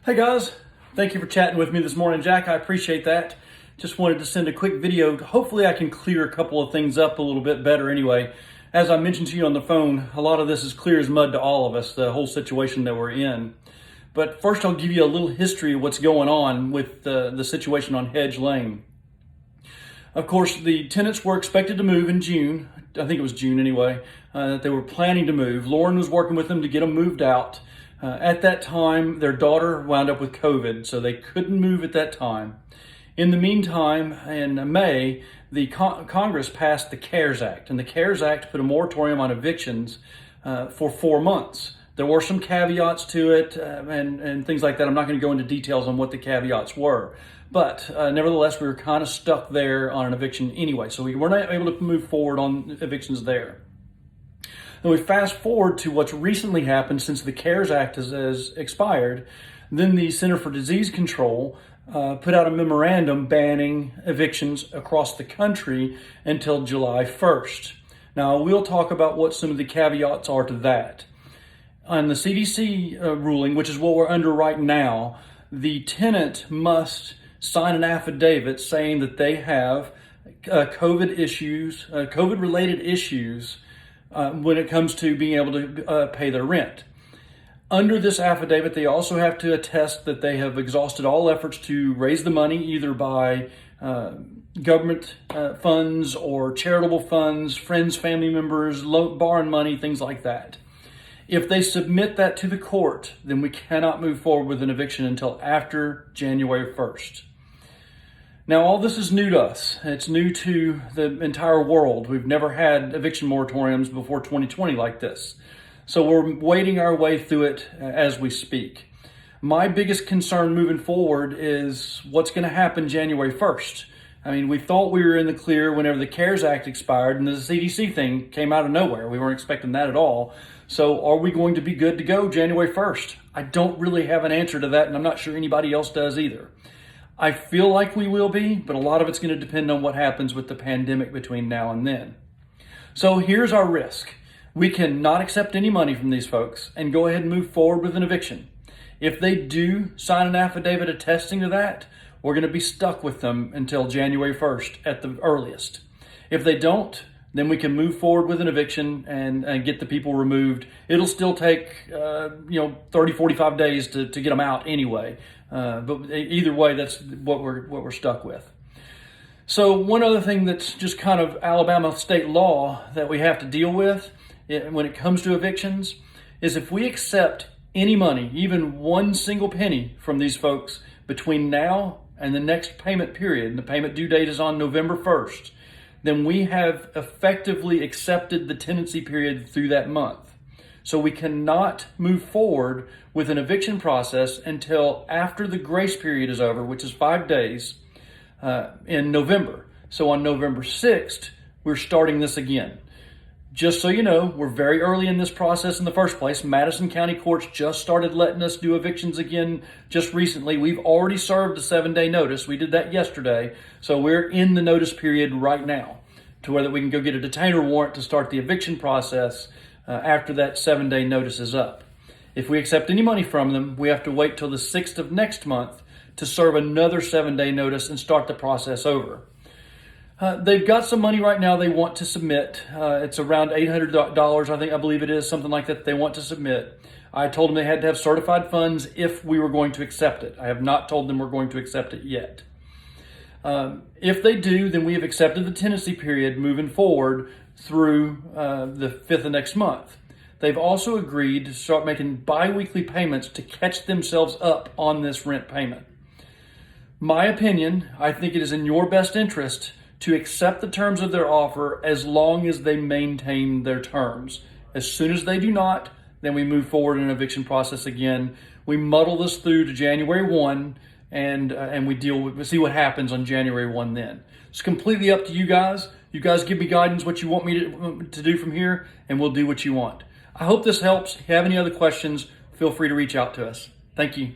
Hey guys, thank you for chatting with me this morning, Jack. I appreciate that. Just wanted to send a quick video. Hopefully I can clear a couple of things up a little bit better anyway. As I mentioned to you on the phone, a lot of this is clear as mud to all of us, the whole situation that we're in. But first I'll give you a little history of what's going on with the situation on Hedge Lane. Of course, the tenants were expected to move in June. I think it was June anyway, that they were planning to move. Lauren was working with them to get them moved out. At that time, their daughter wound up with COVID, so they couldn't move at that time. In the meantime, in May, the Congress passed the CARES Act, and the CARES Act put a moratorium on evictions for 4 months. There were some caveats to it and things like that. I'm not going to go into details on what the caveats were, but nevertheless, we were kind of stuck there on an eviction anyway, so we weren't able to move forward on evictions there. Then we fast forward to what's recently happened since the CARES Act has expired. Then the Center for Disease Control put out a memorandum banning evictions across the country until July 1st. Now, we'll talk about what some of the caveats are to that. On the CDC ruling, which is what we're under right now, the tenant must sign an affidavit saying that they have COVID-related issues when it comes to being able to pay their rent. Under this affidavit, they also have to attest that they have exhausted all efforts to raise the money, either by government funds or charitable funds, friends, family members, borrowing money, things like that. If they submit that to the court, then we cannot move forward with an eviction until after January 1st. Now, all this is new to us. It's new to the entire world. We've never had eviction moratoriums before 2020 like this. So we're wading our way through it as we speak. My biggest concern moving forward is what's going to happen January 1st. I mean, we thought we were in the clear whenever the CARES Act expired and the CDC thing came out of nowhere. We weren't expecting that at all. So are we going to be good to go January 1st? I don't really have an answer to that, and I'm not sure anybody else does either. I feel like we will be, but a lot of it's going to depend on what happens with the pandemic between now and then. So here's our risk. We can not accept any money from these folks and go ahead and move forward with an eviction. If they do sign an affidavit attesting to that, we're going to be stuck with them until January 1st at the earliest. If they don't, then we can move forward with an eviction and get the people removed. It'll still take 30, 45 days to get them out anyway. But either way, that's what we're stuck with. So one other thing that's just kind of Alabama state law that we have to deal with when it comes to evictions is if we accept any money, even one single penny from these folks between now and the next payment period, and the payment due date is on November 1st, then we have effectively accepted the tenancy period through that month. So we cannot move forward with an eviction process until after the grace period is over, which is 5 days in November. So on November 6th, we're starting this again. Just so you know, we're very early in this process in the first place. Madison County courts just started letting us do evictions again just recently. We've already served a 7-day notice. We did that yesterday. So we're in the notice period right now to where that we can go get a detainer warrant to start the eviction process after that 7-day notice is up. If we accept any money from them, we have to wait till the 6th of next month to serve another 7-day notice and start the process over. They've got some money right now they want to submit. It's around $800, I believe it is, something like that they want to submit. I told them they had to have certified funds if we were going to accept it. I have not told them we're going to accept it yet. If they do, then we have accepted the tenancy period moving forward through the 5th of next month. They've also agreed to start making bi-weekly payments to catch themselves up on this rent payment. My opinion, I think it is in your best interest to accept the terms of their offer as long as they maintain their terms. As soon as they do not, then we move forward in an eviction process again. We muddle this through to January 1 and we see what happens on January 1 then. It's completely up to you guys. You guys give me guidance what you want me to do from here, and we'll do what you want. I hope this helps. If you have any other questions, feel free to reach out to us. Thank you.